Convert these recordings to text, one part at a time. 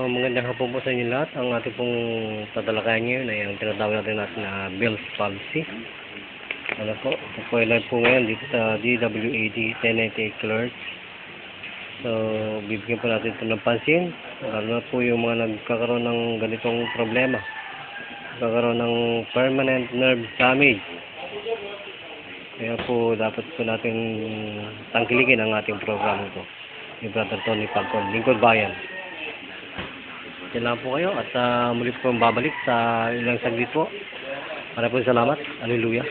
Magandang hapon po sa inyo lahat. Ang ating pong tatalakayan ngayon ay ang tinatawag natin na Bell's palsy. Ano po? Ito po ay live po ngayon dito sa DWAD 1098 kHz. So, bibigyan po natin ito ng pansin. Lalo na po yung mga nagkakaroon ng ganitong problema. Nagkakaroon ng permanent nerve damage. Kaya po, dapat po natin tangkilikin ang ating programa ito. Ni Brother Tony Falcon, Lingkod Bayan. Yan lang po kayo at muli po babalik sa ilang saglit po. Maraming po salamat. Hallelujah.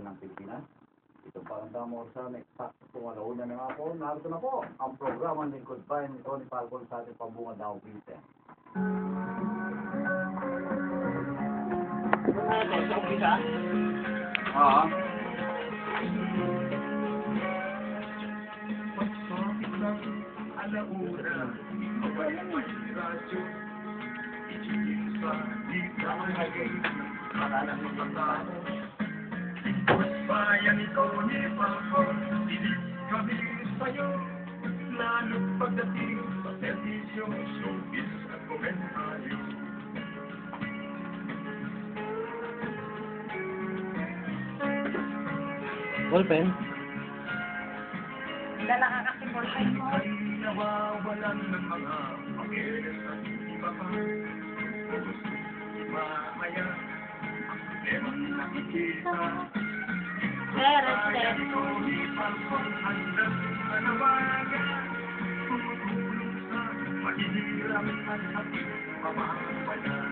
Ng Pilipinas. Ito parang damo sa eksakto kung alauna na nga po. Narito na po ang programa ng Lingkod Bayan ni Tony Falcon sa ating pambunga daw Vincent. Sa umpisa? Oo. Alauna, mawalang radyo, itinisa, di ka magiging makalang mga tao. Bayan ito ni Falcon, silip kami sa'yo, lalo't pagdating sa servisyo, showbiz at komentaryo. Ballpen? Dala ka kasi ballpen mo. Ay nawawalan ng mga pakeles at iba pa. Puros mamaya, ang problemang nakikita. Bayan ito ni Falcon, handang manawagan. Tumutulong sa mahihirap at ating pamamayan.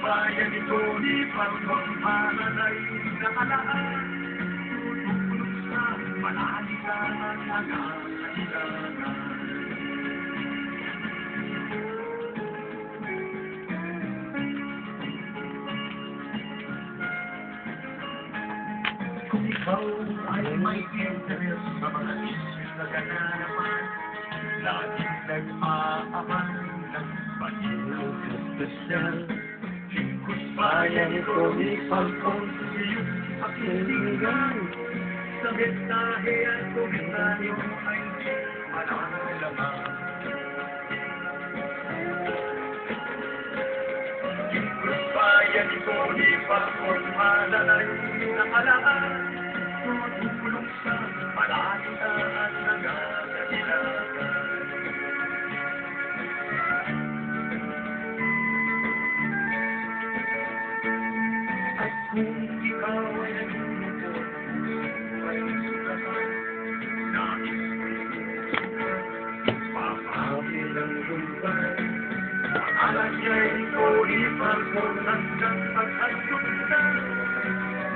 Bayan ito ni Falcon, pananay na kalaan. Tutulong sa malaligan at nagkakailangan. Kung ikaw ay may interest sa mga issues na gananapan, laging nag-aabang ng pag-ibig espesyal. Lingkod bayan ito ni Falcon, iyong pakinggan. Sa mensahe at komentaryo ay di malalaman. Lingkod bayan ito ni Falcon, malalay na kalaan. Tutulong sa malalitan at nagkakabilangan. At kung ikaw ay nalulungkot, ay sugatan, nais mo'y sugat, papakil ang lumbay. Pangalan niya'y Tony Falcon, hanggang paghandog na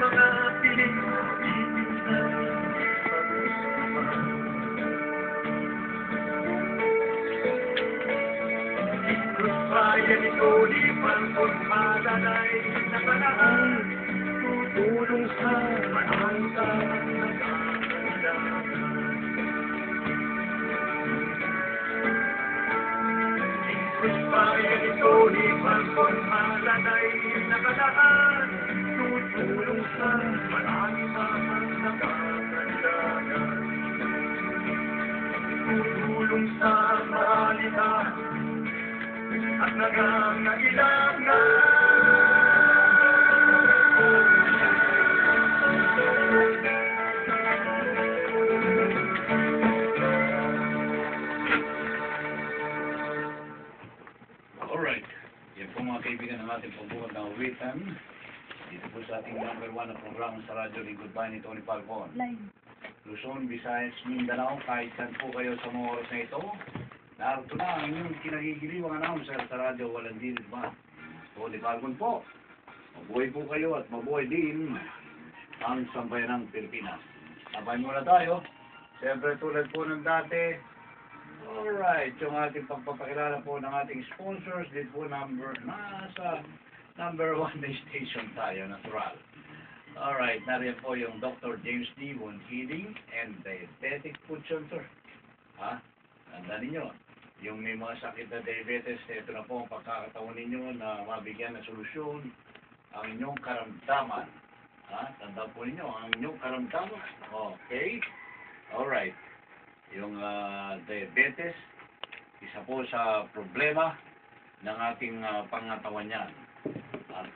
mga piling itinda. Lingkod bayan ito ni Falcon, malalay na kalaan. Tutulong sa malalitan at nagkakailangan. Lingkod bayan ito ni Falcon, malalay na kalaan. Tutulong sa malalitan at nagkakailangan. Tutulong sa malalitan at nagkakailangan. Alright, yan po mga kaibigan ng ating pagbuhat ng Witan. Dito po sa ating number 1 na programa sa radyo, Lingkod Bayan ni Tony Falcon. Luzon, Visayas, Mindanao, kahit saan po kayo sa mga oras na ito. Narito na ang inyong kinagigiliwang announcer sa radyo, walang dinig ba? Tony Falcon po. Mabuhay po kayo at mabuhay din ang sambayan ng Pilipinas. Sabay muna tayo. Siyempre tulad po ng dati, Alright, yung ating pagpapakilala po ng ating sponsors, din po nasa number 1 na station tayo, natural. Alright, nariyan po yung Dr. James D. Wound Healing and Diabetic Food Center. Ha? Tandaan ninyo, yung may mga sakit na diabetes, ito na po ang pagkakataon ninyo na mabigyan ng solusyon ang inyong karamdaman. Ha? Tandaan po ninyo, ang inyong karamdaman. Okay? Alright. Yung diabetes, isa po sa problema ng ating pangatawan yan. At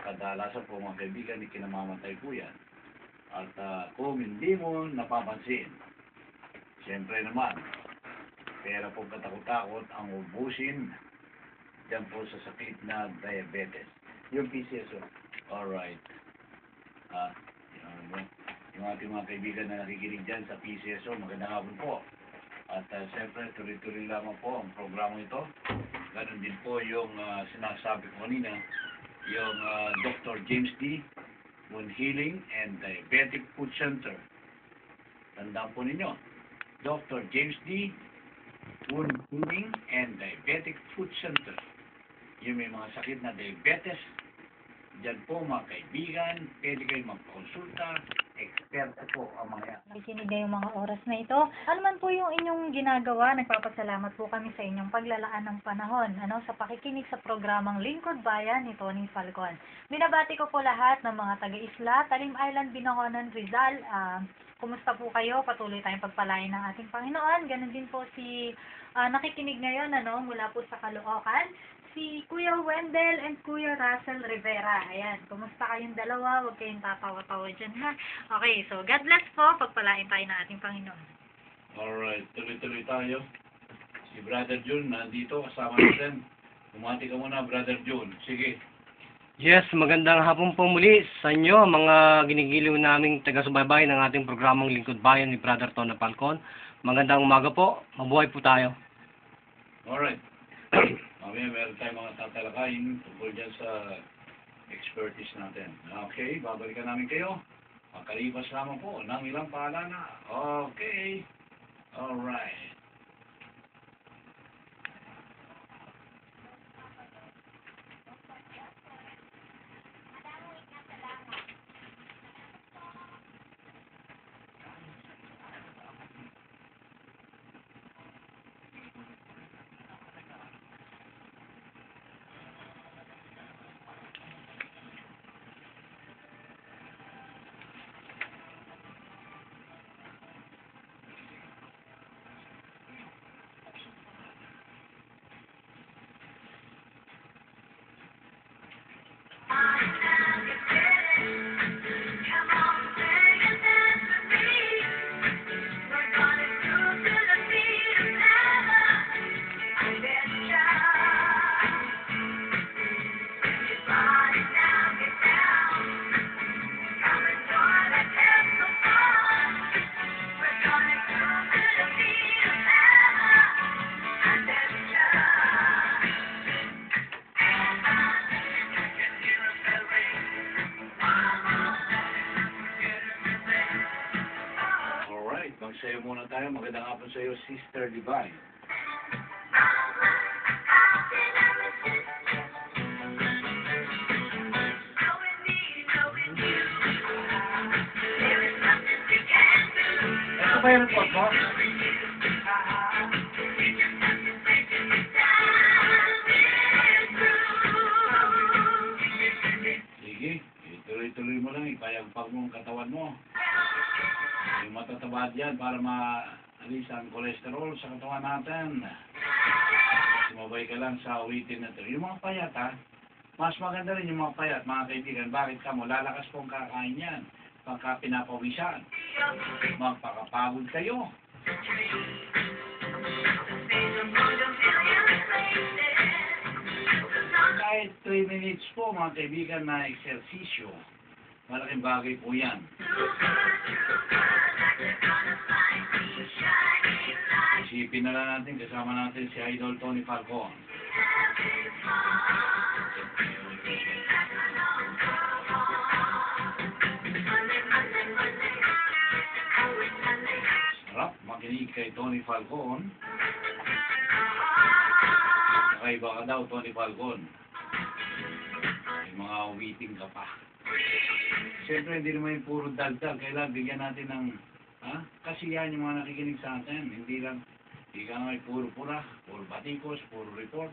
kadalasan po mga kaibigan, ikinamamatay po yan. At kung hindi mo napapansin, siyempre naman, pera po katakot-takot ang ubusin dyan po sa sakit na diabetes. Yung PCSO. Alright. Yung ating mga kaibigan na nakikinig dyan sa PCSO, magandang hapon po. At siyempre, tuloy-tuloy lamang po ang programa ito. Ganon din po yung sinasabi ko kanina, yung Dr. James D. Wound Healing and Diabetic Food Center. Tandaan po ninyo, Dr. James D. Wound Healing and Diabetic Food Center. Yung may mga sakit na diabetes, dyan po mga kaibigan, pwede kayo magkonsulta, eksperto po ang mga yan. Nakikinig na yung mga oras na ito. Ano man po yung inyong ginagawa, nagpapasalamat po kami sa inyong paglalaan ng panahon sa pakikinig sa programang Lingkod Bayan ni Tony Falcon. Binabati ko po lahat ng mga taga-isla, Talim Island, Binangonan, Rizal. Kumusta po kayo? Patuloy tayong pagpalain ng ating Panginoon. Ganon din po si nakikinig ngayon mula po sa Caloocan. Si Kuya Wendell and Kuya Russell Rivera. Ayan, kumusta kayong dalawa? Huwag kayong tatawa-tawa dyan, ha? Okay, so God bless po. Pagpalain tayo ng ating Panginoon. Alright, tuloy-tuloy tayo. Si Brother June nandito, kasama natin. Bumati ka muna, Brother June. Sige. Yes, magandang hapon po muli sa inyo, mga ginigiliw naming taga-subaybay ng ating programang Lingkod Bayan ni Brother Tony Falcon. Magandang umaga po. Mabuhay po tayo. Alright. Mamaya meron tayong mga tatalakayin tungkol dyan sa expertise natin. Okay, babalikan namin kayo. Makalipas lamang po ng ilang paalala. Okay. Alright. Magsayo muna tayo. Magandang hapon sa iyo, Sister Divine. Ito ba yung report mo? Sige, ituloy-tuloy mo lang. Ipayagpag mo ang katawan mo. Yung matataba dyan para maalis ang cholesterol sa katawan natin. Sumabay ka lang sa awitin na ito. Yung mga payat mas maganda rin yung mga payat, mga kaibigan. Bakit ka mo? Lalakas pong kakain yan. Pagka pinapawisan. Magpakapagod kayo. Kahit 3 minutes po, mga kaibigan, na eksersisyo. Malaking bagay po yan. Isipin na lang natin, kasama natin si Idol Tony Falcon. Sarap makinig kay Tony Falcon kakaiba ka daw, Tony Falcon. May mga waiting ka pa. Siyempre, hindi naman yung puro dagdag. Kailangan bigyan natin ng kasiyahan yung mga nakikinig sa atin. Hindi ka naman puro pura, puro batikos, puro report.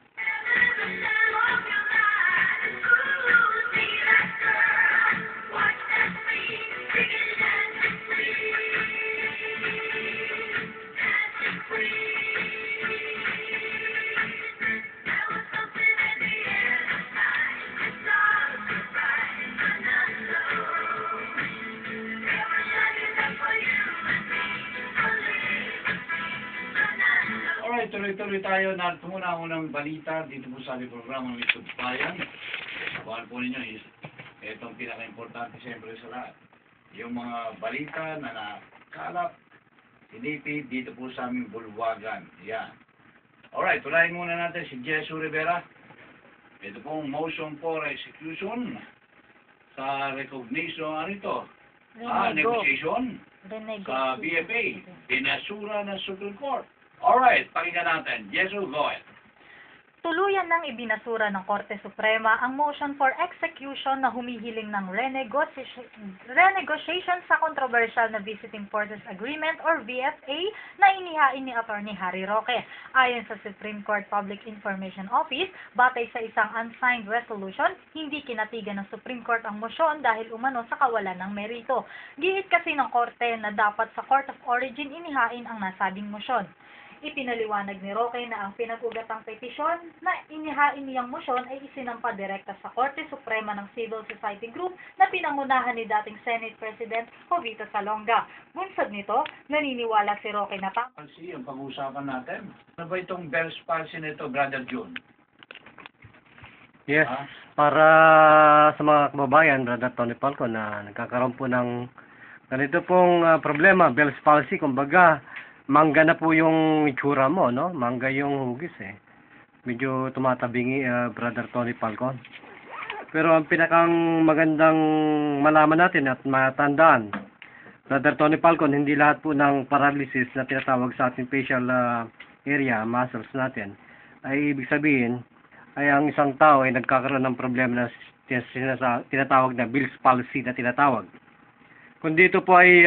Alright, tuloy-tuloy tayo. Narito muna ang unang balita dito po sa ating programa ng Lingkod Bayan. Buwan po ninyo is itong pinaka-importante siyempre sa lahat. Yung mga balita na nakalap, sinipid dito po sa aming bulwagan. Yan. Alright, tulayin muna natin si Jesu Rivera. Ito pong motion for execution sa recognition, negotiation sa BFA. Pinasura ng Supreme Court. Alright, pakinggan natin. Jesu, go ahead. Tuluyan nang ibinasura ng Korte Suprema ang motion for execution na humihiling ng renegotiation sa controversial na Visiting Forces Agreement or VFA na inihain ni Attorney Harry Roque. Ayon sa Supreme Court Public Information Office, batay sa isang unsigned resolution, hindi kinatigan ng Supreme Court ang motion dahil umano sa kawalan ng merito. Gihit kasi ng Korte na dapat sa Court of Origin inihain ang nasabing motion. Ipinaliwanag ni Roque na ang pinag-ugatang petisyon na inihain niyang motion ay isinampa direkta sa Korte Suprema ng Civil Society Group na pinangunahan ni dating Senate President Jovito Salonga. Bunsod nito, naniniwala si Roque na Palsy, ang pag-uusapan natin. Ano ba itong Bell's palsy nito, Brother June? Yes, para sa mga kababayan, Brother Tony Falcon, na nagkakaroon po ng ganito pong problema, Bell's palsy, kumbaga, mangga na po yung itsura mo, no? Mangga yung hugis, eh. Medyo tumatabingi, Brother Tony Falcon. Pero ang pinakang magandang malaman natin at matandaan, Brother Tony Falcon, hindi lahat po ng paralysis na tinatawag sa ating facial area, muscles natin, ay ibig sabihin, ay ang isang tao ay nagkakaroon ng problema na tinatawag na Bell's palsy na tinatawag. Kundi ito po ay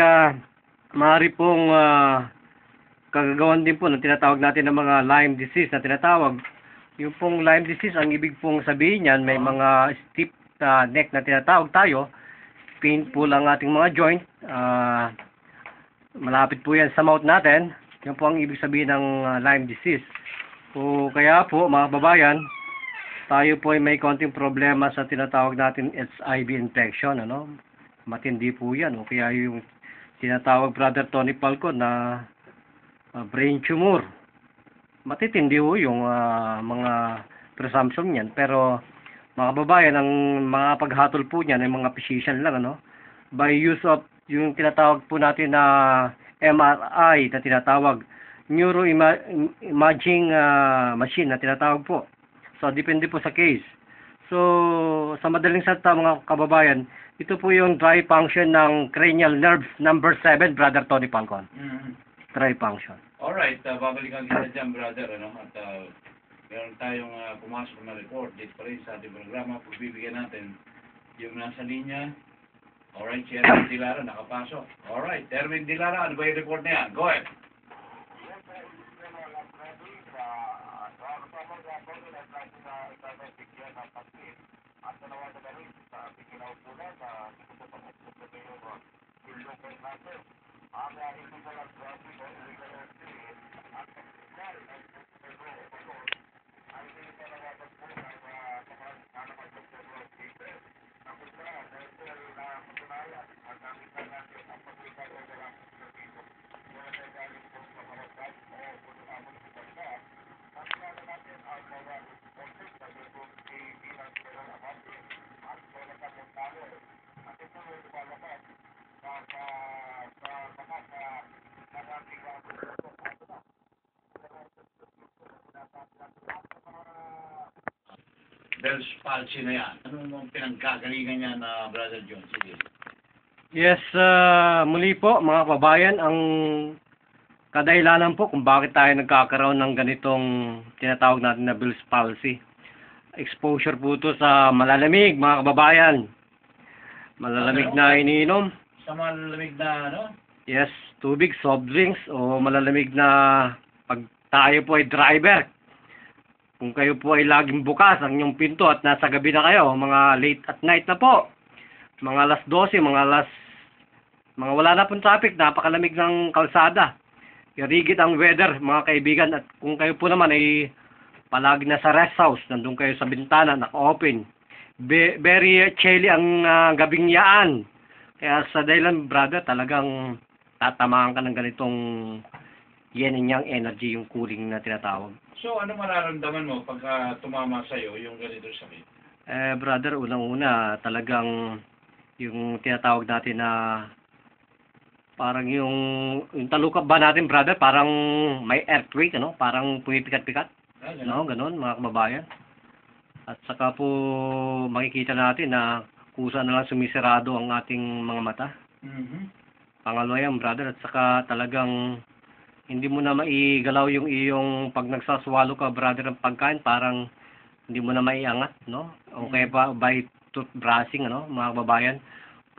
maaari pong kagagawan din po ng tinatawag natin ng mga Lyme disease na tinatawag. Yung pong Lyme disease, ang ibig pong sabihin niyan, may mga stiff neck na tinatawag tayo, painful ang ating mga joint, malapit po yan sa mouth natin, yan po ang ibig sabihin ng Lyme disease. O kaya po, mga babayan, tayo po ay may konting problema sa tinatawag natin HIV infection, ano? Matindi po yan, o kaya yung tinatawag Brother Tony Falcon na brain tumor. Matitindi ho yung mga presumption niyan. Pero mga kababayan, ang mga paghatol po niyan ay mga physician lang, ano? By use of yung tinatawag po natin na MRI na tinatawag neuroimaging machine na tinatawag po. So depende po sa case. So sa madaling salita, mga kababayan, ito po yung dry function ng cranial nerves number 7, Brother Tony Falcon. Dry function. Alright, babalikan kita dyan, brother, ano? At meron tayong pumasok na report dito pa rin sa ating programa. Pagbibigyan natin yung nasa linya. Alright, si Erwin Dilara, nakapasok. Alright, Erwin Dilara, ano ba yung report na yan? Go ahead. Bell's palsy na yan. Anong pinanggagalingan niya na Brother John? Sige. Yes, muli po mga kababayan, ang kadahilanan po kung bakit tayo nagkakaroon ng ganitong tinatawag natin na Bell's palsy. Exposure po ito sa malalamig, mga kababayan. Malalamig na iniinom. Sa malamig na, ano? Yes, tubig, soft drinks, o malalamig na pag tayo po ay driver. Kung kayo po ay laging bukas ang inyong pinto at nasa gabi na kayo, mga late at night na po. Mga alas 12, mga wala na pong traffic, napakalamig ng kalsada. Irigid ang weather, mga kaibigan. At kung kayo po naman ay palagi na sa rest house, nandun kayo sa bintana, naka-open. Very chilly ang gabing yaan. Kaya sa dahilan, brother, talagang tatamaan ka ng ganitong yin and yang energy, yung cooling na tinatawag. So, ano mararamdaman mo pagka tumama sa'yo yung ganito sakit? Brother, unang-una, talagang yung tinatawag natin na parang yung talukap ba natin, brother, parang may earthquake, ano? Parang pumipikat-pikat. No, ganun, mga kababayan. At saka po makikita natin na kusa na lang sumisirado ang ating mga mata. Pangalawa yan, brother, at saka talagang hindi mo na maigalaw yung iyong pag nagsaswalo ka, brother, ng pagkain, parang hindi mo na maiangat, no? O kaya pa by toothbrushing, ano, mga kababayan.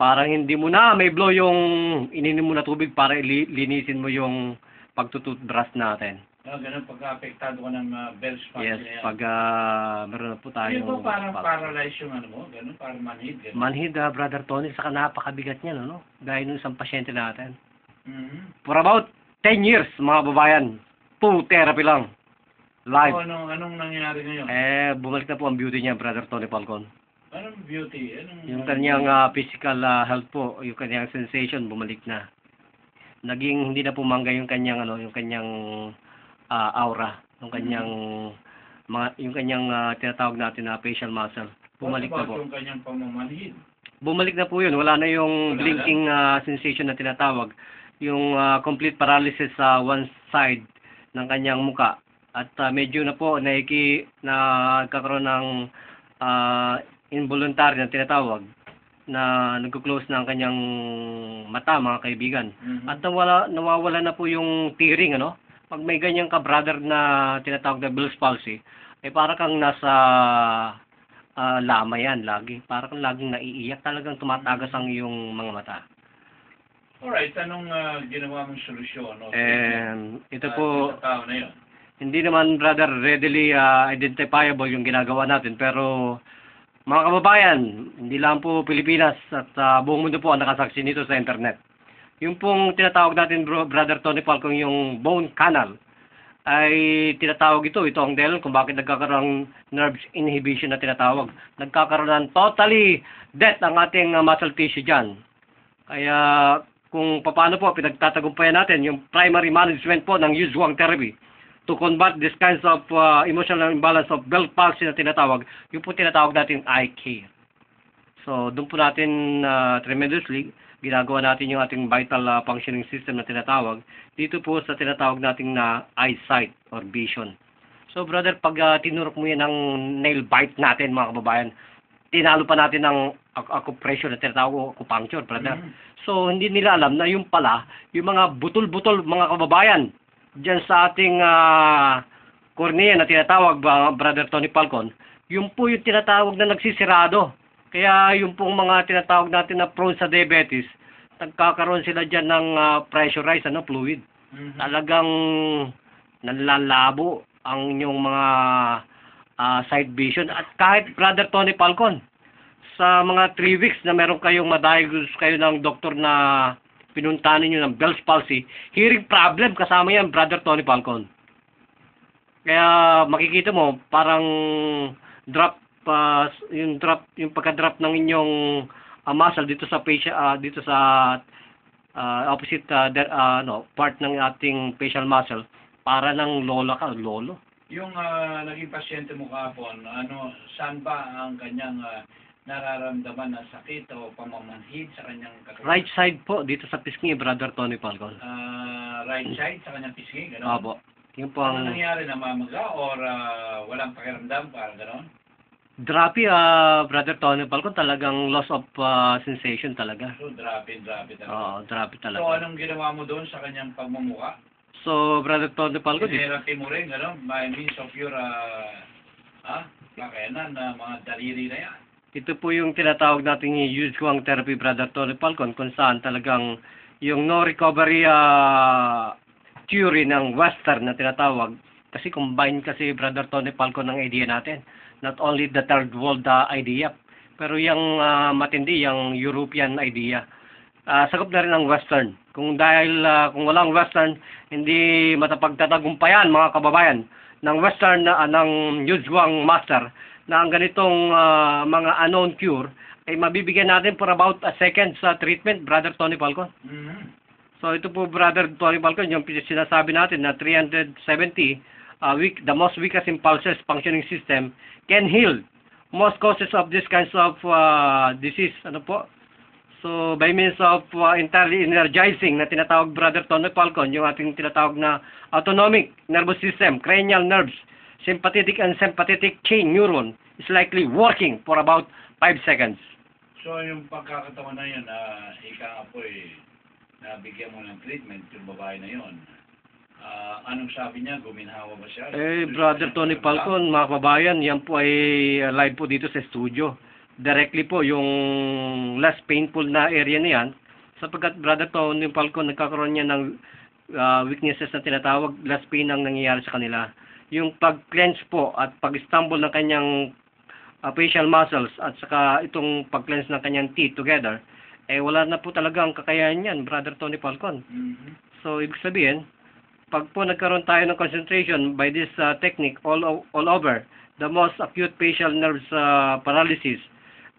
Parang hindi mo na may blow yung ininom mo na tubig para linisin mo yung pagtutoothbrush natin. Ganun, pagka-apektado ka ng Bell's palsy Yes, na yan. pag meron na po tayo. Hindi ba parang paralyze yung ano mo? Ganun, parang manhid, ganun? Manhid, brother Tony, saka napakabigat niya, no? Gaya nung isang pasyente natin. Mhm. For about 10 years, mga babayan, full therapy lang. Live. So, anong nangyari ngayon? Bumalik na po ang beauty niya, brother Tony Falcon. Anong beauty? Yung kanyang physical health po, yung kanyang sensation, bumalik na. Naging hindi na pumangga yung kanyang, yung kanyang aura, yung kanyang yung kanyang tinatawag natin na facial muscle. Bumalik na What about po. yung kanyang pamamanhid? Bumalik na po yun. Wala na yung Wala blinking sensation na tinatawag. Yung complete paralysis sa one side ng kanyang muka. At medyo na po nagkakaroon ng involuntary na tinatawag na nagko-close na ang kanyang mata, mga kaibigan. At nawawala na po yung tearing, ano? Pag may ganyan ka, brother, na tinatawag na Bell's palsy, para kang nasa lama yan lagi. Para kang laging naiiyak, talagang tumatagas ang iyong mga mata. Alright, anong ginawa mong solusyon? Ito po, sa tao na yun? hindi naman, brother, readily identifiable yung ginagawa natin. Pero, mga kababayan, hindi lang po Pilipinas at buong mundo po ang nakasaksi nito sa internet. Yung pong tinatawag natin, brother Tony Falcon, yung bone canal, ay tinatawag ito ang dahilan kung bakit nagkakaroon ng nerves inhibition na tinatawag. Nagkakaroon ng totally death ang ating muscle tissue dyan. Kaya, kung paano po pinagtatagumpayan natin yung primary management po ng Yuzhuang therapy to combat this kinds of emotional imbalance of Bell's palsy na tinatawag, yung po tinatawag natin eye care. So, doon po natin tremendously ginagawa natin yung ating vital functioning system na tinatawag dito po sa tinatawag nating na eyesight or vision. So, brother, pag tinurok mo yan ng nail bite natin, mga kababayan, tinalo pa natin ng acupressure na tinatawag o acupuncture, brother. So, hindi nila alam na yung pala, yung mga butol-butol, mga kababayan, dyan sa ating cornea na tinatawag, brother Tony Falcon, yung po yung tinatawag na nagsisirado. Kaya yung pong mga tinatawag natin na prone sa diabetes, nagkakaroon sila dyan ng pressurized fluid. Talagang nanlalabo ang inyong mga side vision. At kahit, brother Tony Falcon, sa mga 3 weeks na meron kayong madiagnose kayo ng doktor na pinuntahan ninyo ng Bell's palsy, hearing problem kasama yan, brother Tony Falcon. Kaya makikita mo, parang yung pagka-drop ng inyong muscle dito sa dito sa opposite part ng ating facial muscle, para ng lolo. Yung naging pasyente mo kahapon, saan ba ang kanyang nararamdaman na sakit o pamamanhid sa kanyang katawan? Right side po, dito sa pisngi, brother Tony Falcon. Right side sa kanyang pisngi, gano'n? Opo. Yung po Ano nangyari, namamaga or walang pakiramdam, parang gano'n? Droppy, brother Tony Falcon, talagang loss of sensation talaga. So, droppy talaga. Oo, droppy talaga. So, anong ginawa mo doon sa kanyang pagmumuka? So, Brother Tony Falcon, Therapy mo rin, ano, by means of your, kakayanan na mga daliri na yan. ito po yung tinatawag nating Yuzhuang therapy, Brother Tony Falcon, kung saan talagang yung no recovery theory ng Western na tinatawag. Kasi combine kasi, Brother Tony Falcon, ng idea natin. Not only the third world idea, pero yung matindi, yung European idea. Sakop na rin ang Western. Kung walang Western, hindi matapagtatagumpayan, mga kababayan, ng Western ng Yuzhuang Master na ang ganitong mga unknown cure ay mabibigyan natin for about a second sa treatment, Brother Tony Falcon. Mm-hmm. So ito po, Brother Tony Falcon, yung sinasabi natin na 370, the most weakest impulses functioning system can heal most causes of this kinds of disease. Ano po? So, by means of entirely energizing na tinatawag, Brother Tony Falcon, yung ating tinatawag na autonomic nervous system, cranial nerves, sympathetic and sympathetic chain neuron is likely working for about 5 seconds. So, yung pagkakataon na yun, ika nga po nabigyan mo ng treatment yung babae na yun. Anong sabi niya? Guminhawa ba siya? Brother Tony Falcon, mga kababayan, yan po ay live po dito sa studio. Directly po, yung less painful na area na yan, sapagkat Brother Tony Falcon, nagkakaroon niya ng weaknesses na tinatawag, less pain ang nangyayari sa kanila. Yung pag-clench po at pag-stumble ng kanyang facial muscles at saka itong pag-clench ng kanyang teeth together, wala na po talagang kakayahan yan, Brother Tony Falcon. Mm-hmm. So, ibig sabihin, pag po nagkaroon tayo ng concentration by this technique all over, the most acute facial nerves paralysis,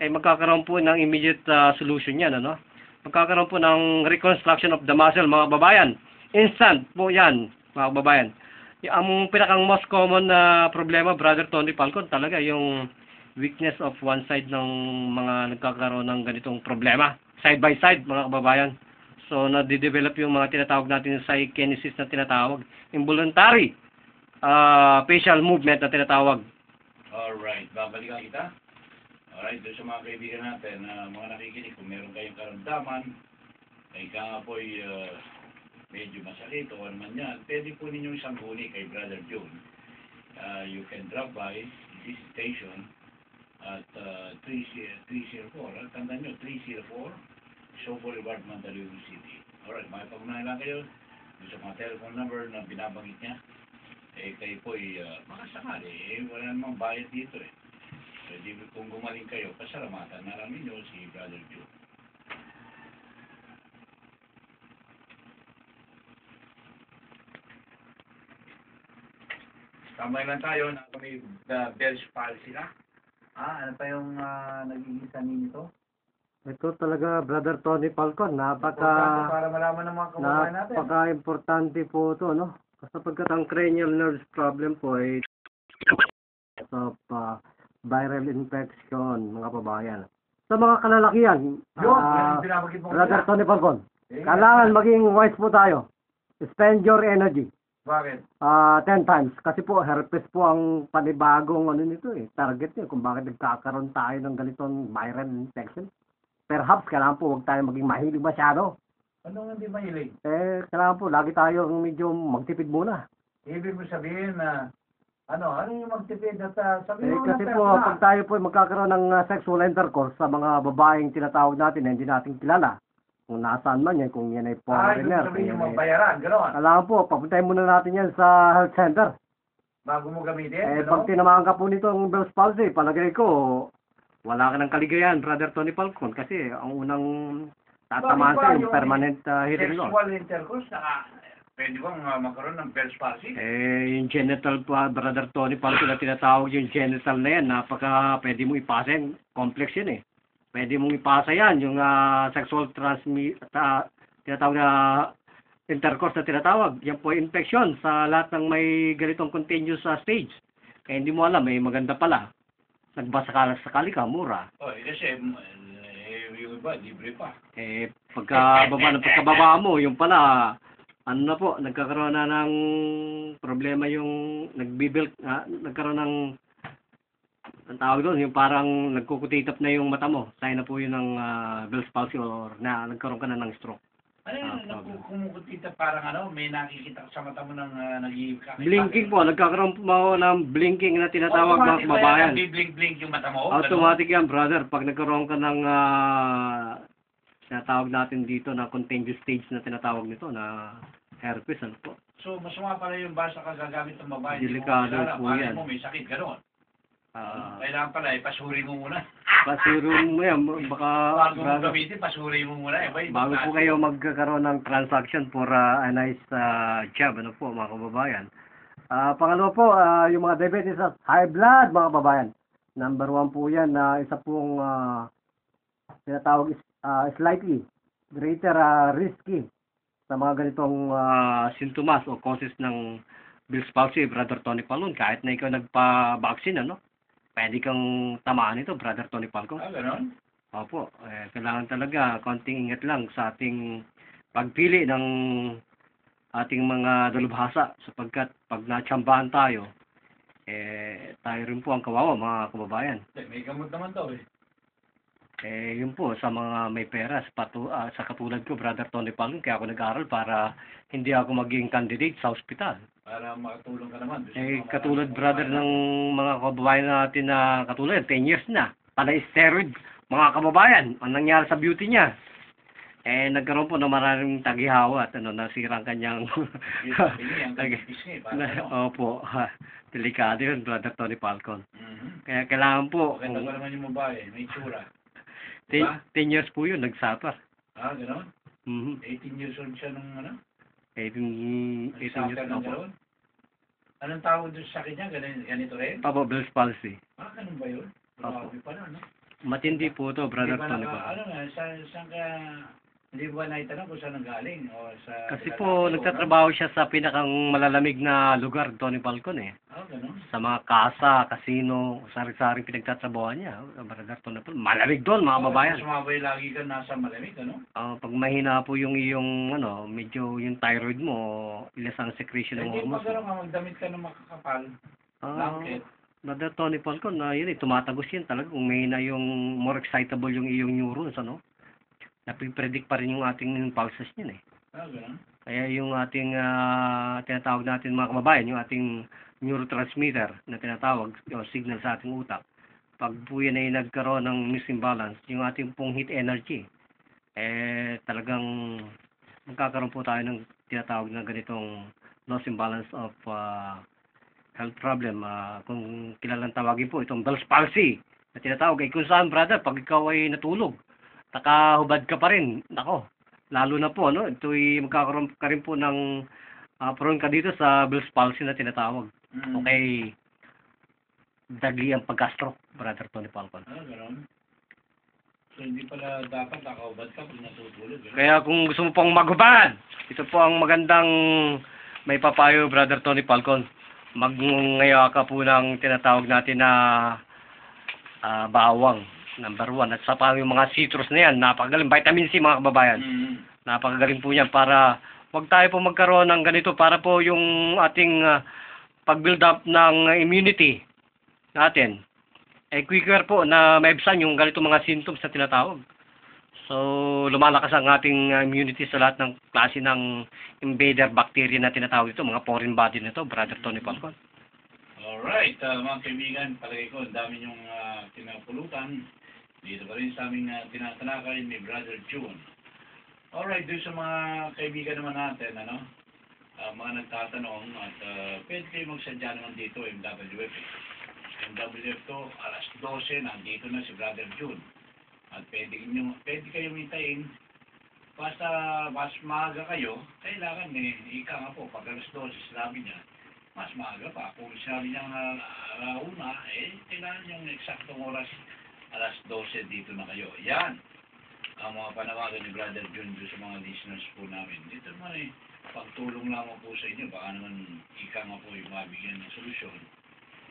ay magkakaroon po ng immediate solution yan, ano? Magkakaroon po ng reconstruction of the muscle, mga babayan. Instant po yan, mga babayan. Ang pinakang most common na problema, Brother Tony Falcon, talaga yung weakness of one side ng mga nagkakaroon ng ganitong problema. Side by side, mga kababayan. So, nadidevelop yung mga tinatawag natin sa psychokinesis na tinatawag. Involuntary facial movement na tinatawag. Alright, babalikan kita. Alright, doon sa mga kaibigan natin, mga nakikinig, kung meron kayong karamdaman, ay ka nga po'y medyo masakit o ano man yan, pwede po ninyong sangguni kay Brother June. You can drop by this station at 304. Tandaan nyo, 304, Shaw Boulevard, Mandaluyong City. Alright, makipag-unahin lang kayo sa mga telephone number na binabanggit niya. Kayo po'y makasakali, wala namang bayad dito Pwede kung gumaling kayo, pasalamatan na lang ninyo si Brother Joe. Tambay lang tayo na kung may Bell's palsy na. Ano pa yung nagiging sanin nito? Ito talaga, Brother Tony Falcon, Para malaman ng mga kababayan natin. napaka-importante po ito, no? Kasi pagkat ang cranial nerves problem po ay of viral infection, mga kababayan. Sa mga kalalakihan, Yung pinapagit mo Brother Tony Falcon, Eh, kailangan maging wise po tayo. Spend your energy. Bakit? 10 times. Kasi po, herpes po ang panibagong nito target niyo kung bakit nagkakaroon tayo ng ganitong viral infection. Perhaps, kailangan po huwag tayo maging mahilig masyado. Anong hindi mahilig? Kailangan po, lagi tayo medyo magtipid muna. Ibig mo sabihin na, ano yung magtipid at sabihin mo Kasi na po, pag tayo po magkakaroon ng sexual intercourse sa mga babaeng tinatawag natin na hindi natin kilala, kung nasaan man yan, kung yan ay foreigner. Sabihin yung magbayaran, gano'n. Kailangan po, papuntahin muna natin yan sa health center. Bago mo gamitin, Pag tinamaan ka po nito ang Bell's palsy, palagay ko, wala ka ng kaligayahan, Brother Tony Falcon, kasi ang unang tatamaan sa yung permanent hearing loss. Sexual intercourse, Pwede bang magkaroon ng Bell's palsy? Yung genital po, Brother Tony Falcon na tinatawag yung genital na yan, pwede mo ipasa yan, complex yun Pwede mong ipasa yan, yung sexual tinatawag na intercourse na tinatawag. Yan po infection sa lahat ng may ganitong continuous stage. Kaya hindi mo alam, maganda pala. Nagbasakali ka, mura. Kasi yung iba, libre pa. Pagkababa mo, yung pala, nagkakaroon na ng problema yung nagkaroon ng ang tawag doon, yung parang nagkukutitap na yung mata mo. Sign na po yun ng Bell's palsy or na nagkaroon ka na ng stroke. Ano yun, kumukutita parang may nakikita ka sa mata mo ng nag-iikak. Blinking po, nagkakaroon po ng blinking na tinatawag mga kababayan. Blink yung mata mo? Automatic yan, brother. Pag nagkaroon ka ng tinatawag natin dito na contagious stage na tinatawag nito na herpes, ano po. So, masama pala yung basa ka gagamit ng babae. Delikado po yan. Mo may sakit, gano'n. Kailangan pala, pasuri mo muna. Pasuri mo yan, baka... Bago mo gamitin, pasuri mo muna. Bago po kayo magkakaroon ng transaction for a nice job, ano po, mga kababayan. Pangalawa po, yung mga diabetes at high blood, mga kababayan. Number 1 po yan na isa pong tinatawag slightly greater risky sa mga ganitong sintomas o causes ng Bell's palsy, Brother Tony Palon. Kahit na ikaw nagpa-vaccine, ano? Pwede kang tamaan ito, Brother Tony Palco. Gano'n? Opo, kailangan talaga konting ingat lang sa ating pagpili ng ating mga dalubhasa sapagkat pag natsambahan tayo, tayo rin po ang kawawa, mga kababayan. May gamot naman to Yun po, sa mga may pera, sa katulad ko, Brother Tony Palco, kaya ako nag-aral para hindi ako maging candidate sa ospital. Para makatulong ka naman. Katulad, brother, ng mga kababayan natin na katulad, 10 years na. Panay steroid, mga kababayan. Ang nangyari sa beauty niya? Nagkaroon po ng maraming tagihawa at nasira ang kanyang... Opo, delikado yun, Brother Tony Falcon. Kaya kailangan po... Maganda pa naman yung babae, may tsura. 10 years po yun, nagsuffer. Gano'n? 18 years old siya nung 18 years old po. Anong tawag doon sa sakit niya? Ganito rin? Opo, Bell's palsy. Ganun ba yun? Grabe pala, no? Matindi po to, Brother Tony Falcon. Ano nga, saan ka, hindi ba naitanong kung saan nanggaling? O sa Kasi po, nagtatrabaho siya sa pinakang malalamig na lugar, Tony Falcon Ganun? Sa mga kasa, casino, sari-saring pinagtatrabahoan niya. Brother Tony Falcon. Malamig doon, mga babayan. Sumabay lagi ka nasa malamig, ano? Pag mahina po yung iyong, medyo yung thyroid mo, ilas ang secretion ng Hindi hormones. pa gano'n ka, magdamit ka ng makakapal. Blanket. Brother Tony Falcon, yun tumatagos yan talaga. Kung mahina yung more excitable yung iyong neurons, napipredict pa rin yung ating pulses niyan Ganun? Kaya yung ating tinatawag natin mga kababayan, yung ating neurotransmitter na tinatawag, yung signal sa ating utak, pag po yan ay nagkaroon ng misimbalance, yung ating pong heat energy, talagang magkakaroon po tayo ng tinatawag na ganitong loss imbalance of health problem. Kung kilalang tawagin po, itong Bell's palsy na tinatawag. Kung saan, brother, pag ikaw ay natulog, nakahubad ka pa rin. Nako, lalo na po, ito'y magkakaroon ka rin po ng prone ka dito sa Bell's palsy na tinatawag. Okay, dagli ang pagka-stroke, Brother Tony Falcon. Gano'n? So, hindi pala dapat nakahubad ka pag natutulog. Kaya kung gusto mo pong maghubad, ito po ang magandang may papayo, Brother Tony Falcon. Magngayaw ka po ng tinatawag natin na bawang. Number 1. At sa pa yung mga citrus na yan, napakagaling. Vitamin C, mga kababayan. Napakagaling po yan para wag tayo po magkaroon ng ganito para po yung ating pag-build up ng immunity natin. Quicker po na maibsan yung ganito mga symptoms na tinatawag. So, lumalakas ang ating immunity sa lahat ng klase ng invader bacteria na tinatawag ito, mga foreign body nito, Brother Tony Falcon. Alright, mga kaibigan, palagay ko, ang dami niyong pinapulutan. Dito pa rin sa aming tinatalakay ni Brother June. Alright, doon sa mga kaibigan naman natin, mga nagtatanong at pwede kayo magsadya naman dito, MWF. MWF to, alas 12, nandito na si Brother June. At pwede kayong hintayin, basta mas maaga kayo, kailangan ika nga po, pag alas 12 sinabi niya, mas maaga pa. Kung sinabi niya una, kailangan yung eksaktong oras, alas 12 dito na kayo. Yan ang mga panawagan ni Brother June sa mga listeners po namin. Dito naman pagtulong lamang po sa inyo, baka naman ika nga po yung mabigyan ng solusyon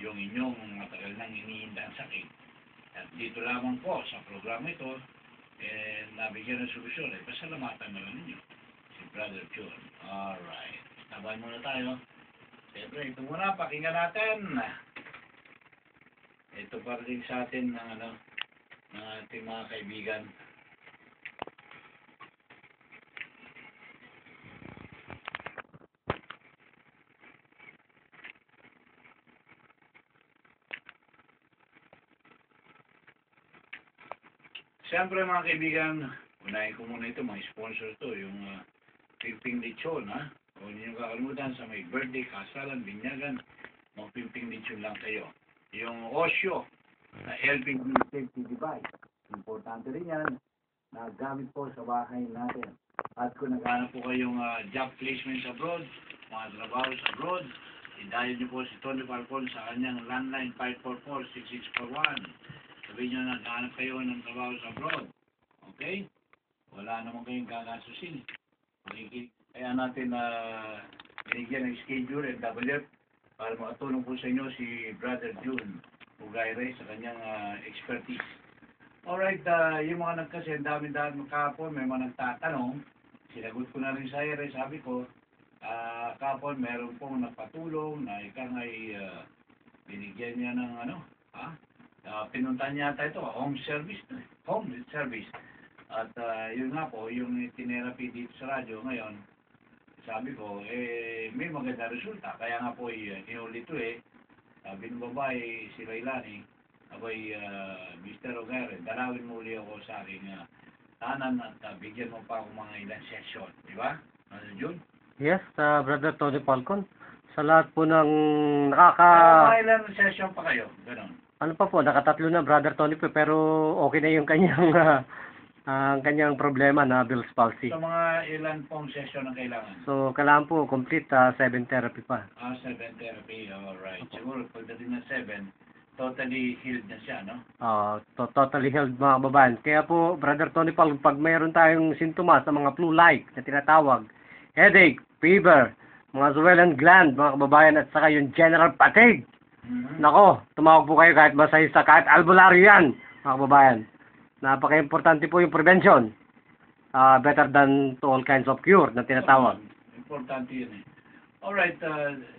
yung inyong matagal nang iniindang sakit. At dito lamang po sa programa ito, nabigyan ng solusyon. Pasalamatan na lang ninyo si Brother June. Alright. Tabahan muna tayo. Siyempre, ito muna, pakinggan natin. Ito para din sa atin ng ating mga kaibigan. Siyempre mga kaibigan, unahin ko muna ito, mga sponsor to, yung Pimping Lechon, ha? Huwag niyo kakalimutan sa may birthday, kasalan, binyagan, mga Pimping Lechon lang kayo. Yung Osyo, na LPG safety device. Importante rin yan na gamit po sa bahay natin. At kung naghanap po kayong job placements abroad, mga trabaho sa abroad, i-dial niyo po si Tony Falcon sa kanyang landline 544-6641. Sabihin niyo na naghanap kayo ng trabaho sa abroad. Okay? Wala naman kayong gagasusin. Kaya natin binigyan ng schedule and WF para makatulong po sa inyo si Brother June Ugayre sa kanyang expertise. Alright, yung mga nagkasi, ang dami-dami kahapon, may mga nagtatanong. Sinagot ko na rin sa ere, sabi ko, kahapon meron pong nagpatulong na ikang ay binigyan niya ng pinuntan niya ito, home service. At yun nga po, yung tinerapi dito sa radyo ngayon, sabi ko, may maganda resulta. Kaya nga po, inulit ito sabi ng babae, si Lailani, abay, Mr. O'Gare, dalawin mo uli ako sa aking tanan at bigyan mo pa ako mga ilang session. Di ba? Ano yun? Yes, Brother Tony Falcon. Sa lahat po ng Mga ilang session pa kayo? Ganon. Ano pa po, nakatatlo na Brother Tony po, pero okay na yung kanyang ang kanyang problema na Bell's palsy. Sa mga ilan pong session ang kailangan? So, kailangan po complete 7 therapy pa. 7 therapy, alright. Siguro pagdating ng 7, totally healed na siya, no? Totally healed mga kababayan. Kaya po, Brother Tony Paul, pag mayroon tayong sintomas sa mga flu-like na tinatawag, headache, fever, mga swollen gland, mga kababayan, at saka yung general fatigue. Nako, tumawag po kayo kahit masahista, kahit albularyo yan, mga kababayan. Napaka-importante po yung prevention. Better than to all kinds of cure na tinatawag. Importante yun Alright,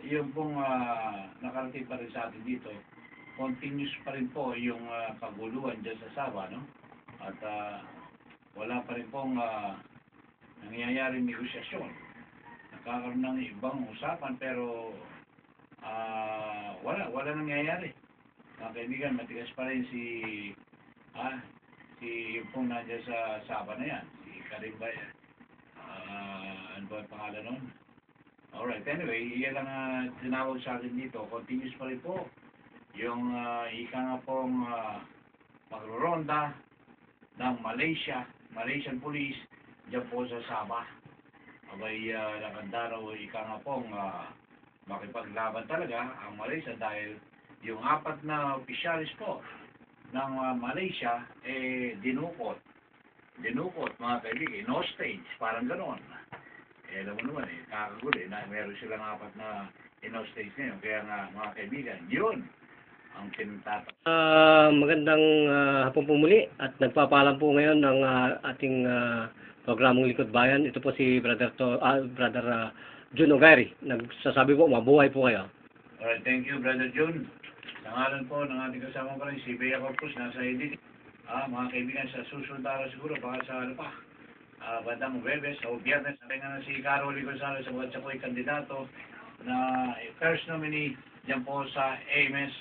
yung pong nakarating pa rin sa atin dito, continuous pa rin po yung kaguluhan dyan sa Sabah, no? At wala pa rin pong nangyayaring negosyasyon. Nagkakaroon ng ibang usapan pero wala nangyayari. Mga kaibigan, matigas pa rin si yung pong nandiyan sa Sabah na yan, si Karim Bayan. Ano ba ang pangalan nun? Alright, anyway, yan lang tinawag sa akin dito. Continuous pa rin po yung ika nga pong magroronda ng Malaysian Police dyan po sa Sabah. Abay, nakandaraw ika nga pong makipaglaban talaga ang Malaysia dahil yung 4 na opisyalis po ng Malaysia, dinukot, mga kaibigan, no stage, parang gano'n. Alam mo naman, kakagulo, na meron silang 4 na no stage ngayon. Kaya nga, mga kaibigan, yun ang tinatatak. Magandang hapon po muli at nagpapaalam po ngayon ng ating programang Likod Bayan. Ito po si Brother June Ugayre. Nagsasabi po, mabuhay po kayo. Alright, thank you, Brother June. Nangalan po ng ating kasama pa rin, si Bea Corpus, nasa edit. Mga kaibigan, sa susunod araw siguro, baka sa bandang Webes o Biyernes, sabi nga na si Caroli Gonzalez sa WhatsApp ko'y kandidato na first nominee dyan po sa AMS.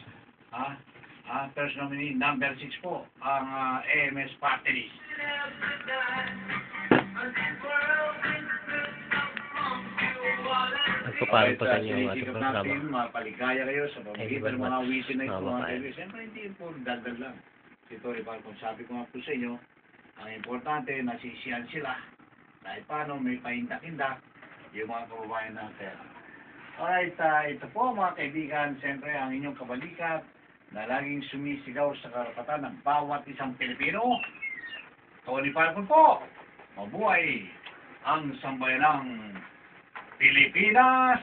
First nominee, number 6 po, ang AMS Party List. Nagpapaalam po sa inyo ang ating Sinikap programa. natin, mapaligaya kayo sa pamamagitan ng mga wisin na ito, mga Mama, kaibigan. Siyempre, hindi po dagdag lang. Si Tony Falcon, sabi ko nga po sa inyo, ang importante, nasisiyan sila. Dahil paano, may pahindak-hindak yung mga kababayan natin. Alright, ito po mga kaibigan, siyempre ang inyong kabalikat na laging sumisigaw sa karapatan ng bawat isang Pilipino. Tony Falcon po, mabuhay ang sambayanang Pilipinas!